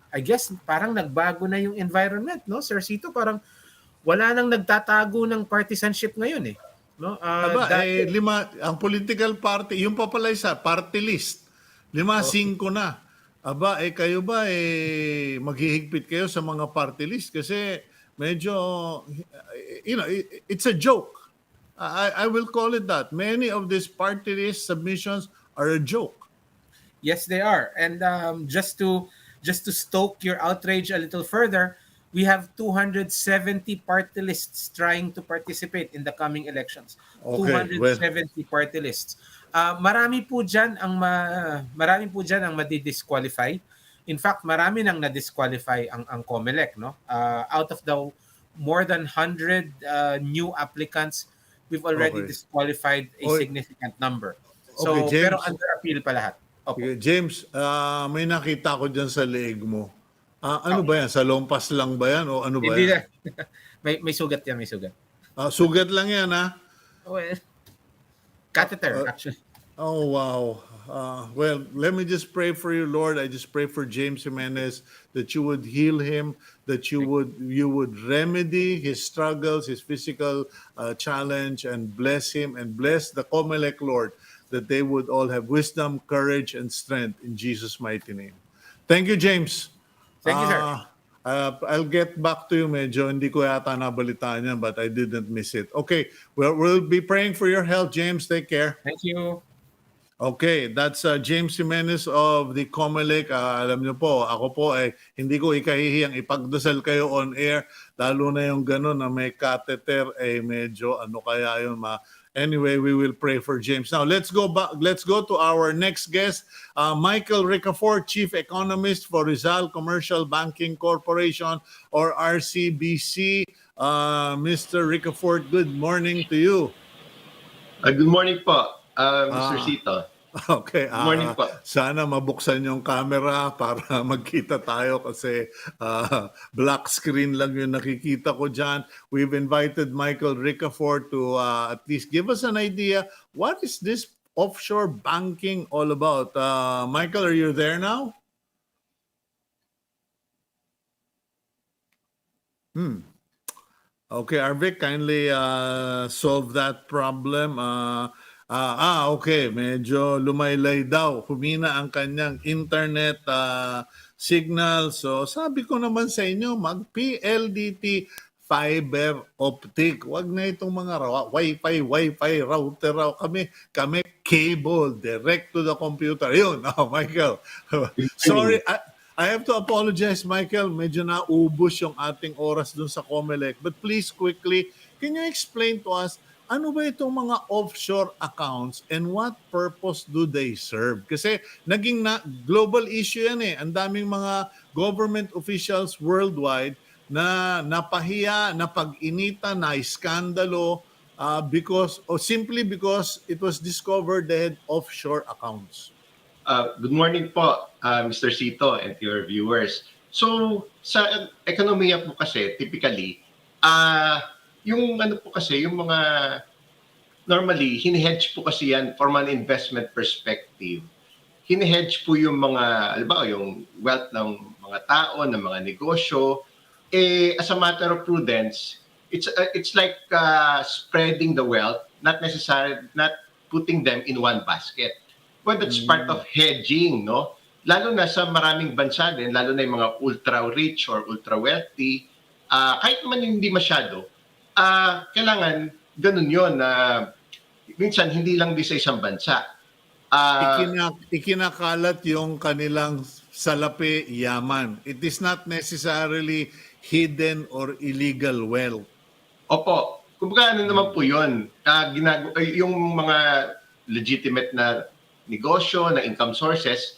S2: I guess, parang nagbago na yung environment, no? Sir Cito, parang wala nang nagtatago ng partisanship ngayon eh. No?
S1: Ang political party, yung pa pala isa, party list. 5 na. Aba, kayo ba, maghihigpit kayo sa mga party list? Kasi medyo, it's a joke. I will call it that. Many of these party list submissions are a joke.
S2: Yes, they are. And just to stoke your outrage a little further, we have 270 party lists trying to participate in the coming elections.
S1: Okay,
S2: 270 party lists. Marami po diyan ang madi-disqualify. In fact, marami nang na-disqualify ang Comelec, no? Out of the more than 100 new applicants, we've already disqualified a significant number. So,
S1: James,
S2: pero under appeal pa lahat.
S1: Okay, James, may nakita ko dyan sa leeg mo. Ano ba yan? Sa lompas lang ba yan? O ano ba
S2: Hindi
S1: yan?
S2: na. may sugat yan, may sugat.
S1: Sugat lang yan, ha?
S2: Well, catheter, actually.
S1: Oh, wow. Well, let me just pray for you, Lord. I just pray for James Jimenez that you would heal him, that you would remedy his struggles, his physical challenge, and bless him and bless the Comelec, Lord, that they would all have wisdom, courage, and strength in Jesus' mighty name. Thank you, James.
S2: Thank you, sir.
S1: I'll get back to you. Medyo hindi ko yata nabalitaan yan, but I didn't miss it. Okay, we'll be praying for your health, James. Take care.
S2: Thank you.
S1: Okay, that's James Jimenez of the Comelec. Alam niyo po, ako po ay hindi ko ikahihiyang ipagdasal kayo on air, lalo na yung gano'n na may catheter, medyo ano kaya yun Anyway, we will pray for James. Now, let's go to our next guest, Michael Ricafort, Chief Economist for Rizal Commercial Banking Corporation, or RCBC. Mr. Ricafort, good morning to you.
S3: Good morning po, Mr. Cito.
S1: Okay,
S3: Good morning po.
S1: sana mabuksan yung camera para magkita tayo kasi black screen lang yung nakikita ko dyan. We've invited Michael Ricafort to at least give us an idea, what is this offshore banking all about? Michael, are you there now? Okay, Arvic, kindly solve that problem. Okay, medyo lumaylay daw. Humina ang kanyang internet signal. So sabi ko naman sa inyo, mag-PLDT fiber optic. Wag na itong mga Wi-Fi router raw. Kami cable, direct to the computer. Yun, Michael.
S3: Good
S1: Sorry,
S3: morning.
S1: I have to apologize, Michael. Medyo naubos yung ating oras dun sa Comelec. But please, quickly, can you explain to us, ano ba itong mga offshore accounts and what purpose do they serve? Kasi naging global issue yan eh. Ang daming mga government officials worldwide na napahiya, napag-inita, na iskandalo simply because it was discovered they had offshore accounts.
S3: Good morning po, Mr. Cito and your viewers. So, sa ekonomiya po kasi, typically, yung ano po kasi, yung mga, normally, hinihedge po kasi yan from an investment perspective. Hinihedge po yung mga, alam yung wealth ng mga tao, ng mga negosyo. As a matter of prudence, it's like spreading the wealth, not necessarily, not putting them in one basket. Well, that's part of hedging, no? Lalo na sa maraming bansa din, lalo na yung mga ultra-rich or ultra-wealthy, kahit naman hindi masyado, kailangan ganun yun na minsan hindi lang di sa isang bansa.
S1: Ikinakalat yung kanilang salapi yaman. It is not necessarily hidden or illegal wealth.
S3: Opo. Kumbaga ano naman po yun, yung mga legitimate na negosyo, na income sources,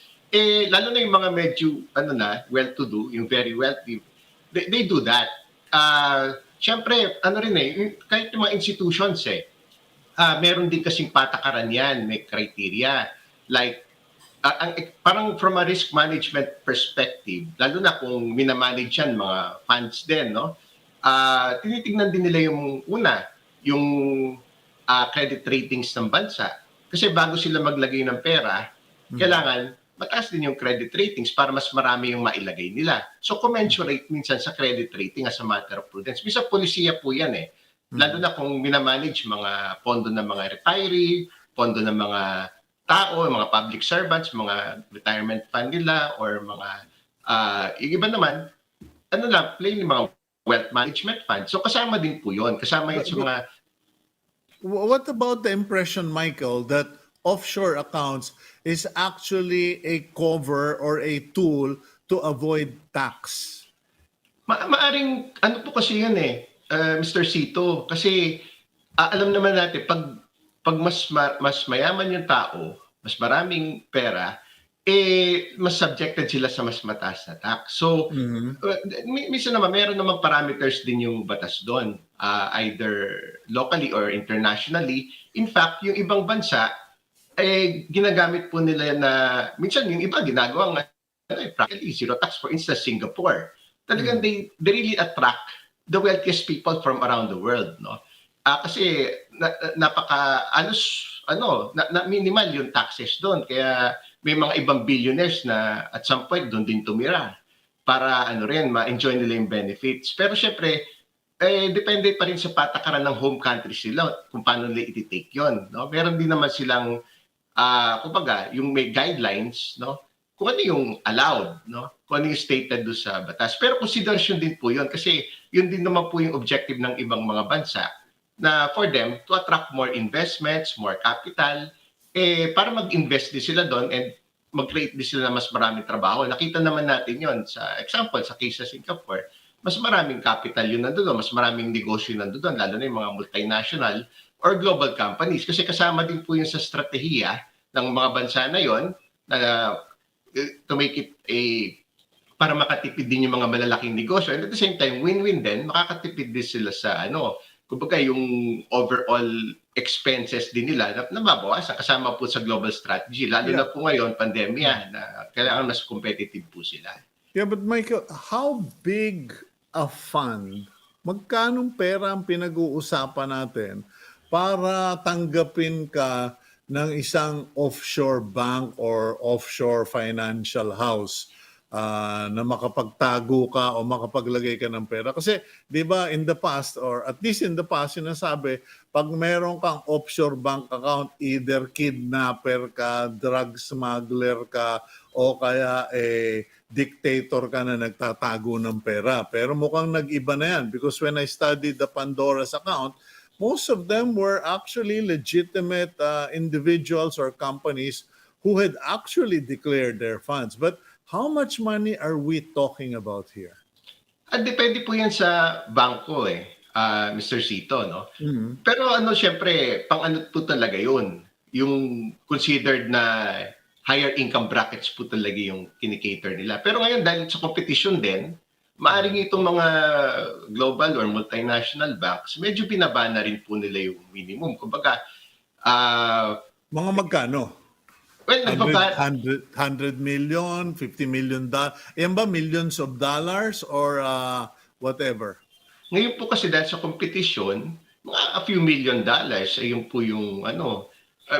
S3: lalo na yung mga medyo, well-to-do, yung very wealthy, they do that. Siyempre, kahit yung mga institutions meron din kasing patakaran yan, may criteria. Like, parang from a risk management perspective, lalo na kung minamanage yan, mga funds din, no? Tinitingnan din nila yung credit ratings ng bansa. Kasi bago sila maglagay ng pera, kailangan mataas din yung credit ratings para mas marami yung mailagay nila. So commensurate minsan sa credit rating as a matter of prudence. Minsan polisiya po yan eh. Lalo na kung minamanage mga pondo ng mga retiree, pondo ng mga tao, mga public servants, mga retirement fund nila, or mga, yung iba naman, plain mga wealth management fund. So kasama din po yun. Kasama yun sa mga...
S1: What about the impression, Michael, that offshore accounts is actually a cover or a tool to avoid tax?
S3: Maaring, po kasi yan Mr. Cito. Kasi alam naman natin, pag mas mayaman yung tao, mas maraming pera, mas subjected sila sa mas mataas na tax. So, minsan naman, meron naman parameters din yung batas doon, either locally or internationally. In fact, yung ibang bansa, ginagamit po nila na, minsan yung iba ginagawa practically zero tax. For instance, Singapore. Talagang they really attract the wealthiest people from around the world, no? Kasi minimal yung taxes doon. Kaya may mga ibang billionaires na at some point doon din tumira para ma-enjoy nila yung benefits. Pero syempre, depende pa rin sa patakaran ng home country sila kung paano nila iti-take yun, no? Meron din naman silang kumbaga, yung may guidelines, no? Kung ano yung allowed, no? Kung ano yung stated doon sa batas. Pero consideration din po yun kasi yun din naman po yung objective ng ibang mga bansa na for them to attract more investments, more capital, para mag-invest din sila doon and mag-create din sila ng mas maraming trabaho. Nakita naman natin yon sa example, sa case sa Singapore, mas maraming capital yun nandoon, mas maraming negosyo nandoon, lalo na yung mga multinational or global companies. Kasi kasama din po yun sa strategiya ng mga bansa na yon na to make it para makatipid din yung mga malalaking negosyo. And at the same time, win-win din, makakatipid din sila sa kumbaga yung overall expenses din nila na nababawasan kasama po sa global strategy. Lalo na po ngayon, pandemya, na kailangan mas competitive po sila.
S1: Yeah, but Michael, how big a fund, magkanong pera ang pinag-uusapan natin para tanggapin ka ng isang offshore bank or offshore financial house na makapagtago ka o makapaglagay ka ng pera? Kasi, di ba, in the past, or at least in the past, sinasabi, pag meron kang offshore bank account, either kidnapper ka, drug smuggler ka, o kaya dictator ka na nagtatago ng pera. Pero mukhang nag-iba na yan because when I studied the Pandora's account, most of them were actually legitimate individuals or companies who had actually declared their funds. But how much money are we talking about here?
S3: Depende po yan sa bangko Mr. Cito, no? Pero syempre, pang ano po talaga yun. Yung considered na higher income brackets po talaga yung kinikater nila. Pero ngayon, dahil sa competition din, maaring itong mga global or multinational banks, medyo binaba na rin po nila yung minimum. Kumbaga,
S1: mga magkano?
S3: well,
S1: 100 million, 50 million. Yan ba millions of dollars or whatever?
S3: Ngayon po kasi dahil sa competition, mga a few million dollars, ayun po yung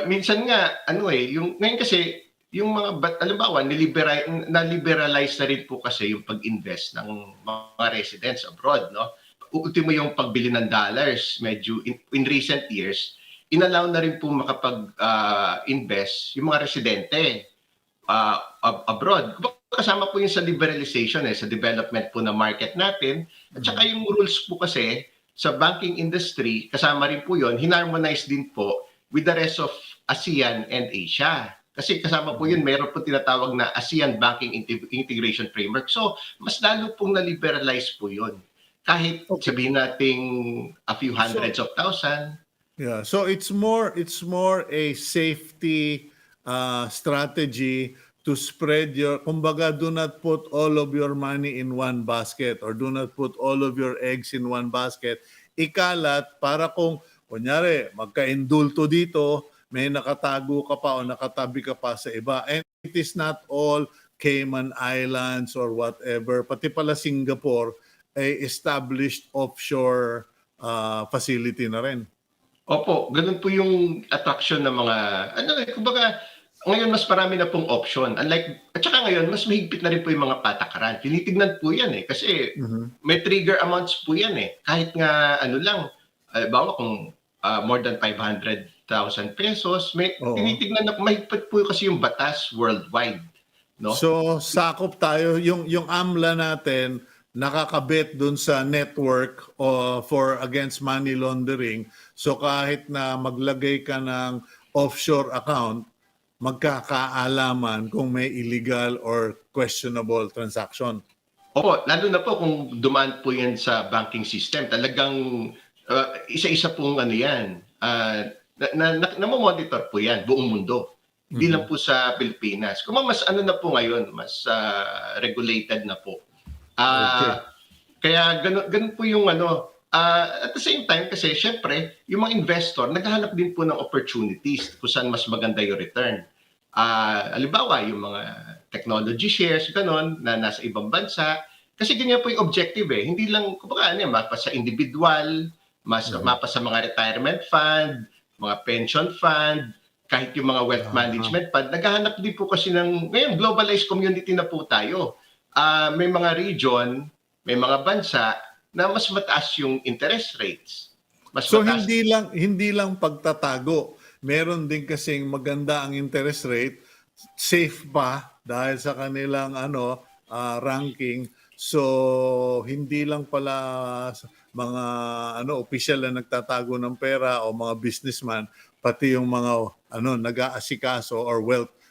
S3: minsan nga, yung, ngayon kasi, yung mga, alimbawa, na-liberalize na rin po kasi yung pag-invest ng mga residents abroad, no? Ultimo yung pagbili ng dollars, medyo in recent years, inallow na rin po makapag-invest yung mga residente abroad. Kasama po yung sa liberalization, sa development po ng market natin. At saka yung rules po kasi sa banking industry, kasama rin po yun, hinarmonize din po with the rest of ASEAN and Asia. Kasi kasama po yun, meron po tinatawag na ASEAN Banking Integration Framework. So, mas lalo pong na-liberalize po yun. Kahit sabihin nating a few hundreds of thousand.
S1: Yeah, so it's more a safety strategy to spread your, kumbaga, do not put all of your money in one basket or do not put all of your eggs in one basket. Ikalat para kung, kunyari, magka-indulto dito, may nakatago ka pa o nakatabi ka pa sa iba. And it is not all Cayman Islands or whatever. Pati pala Singapore ay established offshore facility na rin.
S3: Opo, ganun po yung attraction ng mga, kumbaga, ngayon mas marami na pong option. Unlike, at saka ngayon, mas mahigpit na rin po yung mga patakaran. Tinitignan po yan kasi may trigger amounts po yan Kahit nga bawa kung more than 500,000 pesos, may tinitignan na mahigpit po kasi yung batas worldwide. No?
S1: So, sakop tayo, yung AMLA natin, nakakabit dun sa network for against money laundering. So kahit na maglagay ka ng offshore account, magkakaalaman kung may illegal or questionable transaction.
S3: Opo, lalo na po kung dumaan po yan sa banking system. Talagang isa-isa pong yan. Namomonitor po yan, buong mundo. Hindi lang po sa Pilipinas. Kung mas na po ngayon, mas regulated na po. Kaya ganun po yung at the same time kasi syempre yung mga investor naghahanap din po ng opportunities kung saan mas maganda yung return. Halimbawa yung mga technology shares ganon na nasa ibang bansa kasi ganyan po yung objective hindi lang kumbaga mapa sa individual, mapa sa mga retirement fund, mga pension fund, kahit yung mga wealth management fund. Naghahanap din po kasi ng ngayon globalized community na po tayo. May mga region, may mga bansa na mas mataas yung interest rates.
S1: So hindi lang pagtatago. Meron din kasing maganda ang interest rate, safe pa dahil sa kanilang ranking. So hindi lang pala mga opisyal na nagtatago ng pera o mga businessman, pati yung mga nag-aasikaso or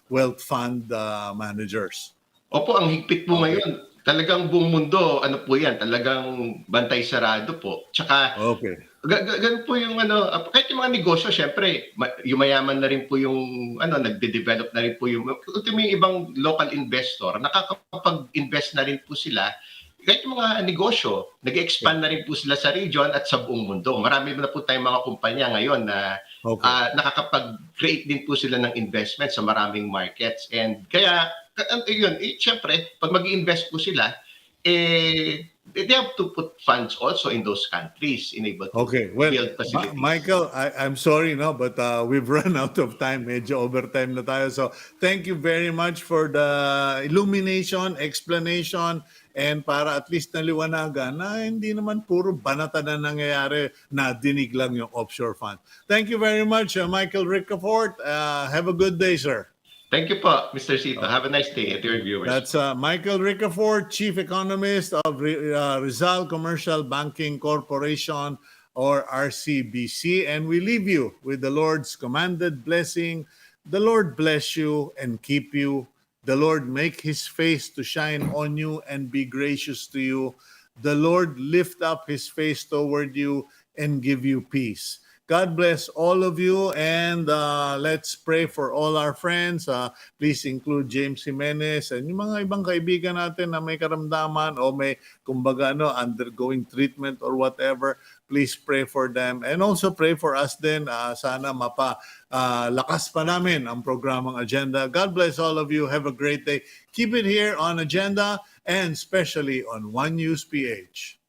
S1: wealth fund managers.
S3: Opo, ang higpit po ngayon. Talagang buong mundo, po yan, talagang bantay sarado po. Tsaka, ganun po yung kahit yung mga negosyo, syempre, yumayaman na rin po yung, nagde-develop na rin po yung ibang local investor, nakakapag-invest na rin po sila kahit yung mga negosyo, nag-expand na rin po sila sa region at sa buong mundo. Marami na po tayong mga kumpanya ngayon na nakakapag-create din po sila ng investment sa maraming markets. And kaya, yun, syempre, pag mag-invest po sila, they have to put funds also in those countries in able to
S1: Well,
S3: build facilities.
S1: Michael, I'm sorry, no, but we've run out of time. Medyo overtime na tayo. So thank you very much for the illumination, explanation, and para at least naliwanagan na hindi naman puro banata na nangyayari na dinig lang yung offshore fund. Thank you very much, Michael Ricafort. Have a good day, sir.
S3: Thank you po, Mr. Cito. Have a nice day at your viewers.
S1: That's Michael Ricafort, Chief Economist of Rizal Commercial Banking Corporation, or RCBC. And we leave you with the Lord's commanded blessing. The Lord bless you and keep you. The Lord make his face to shine on you and be gracious to you. The Lord lift up his face toward you and give you peace. God bless all of you, and let's pray for all our friends. Please include James Jimenez and yung mga ibang kaibigan natin na may karamdaman o may kumbaga undergoing treatment or whatever. Please pray for them, and also pray for us din. Sana lakas pa namin ang programang Agenda. God bless all of you. Have a great day. Keep it here on Agenda, and especially on One News PH.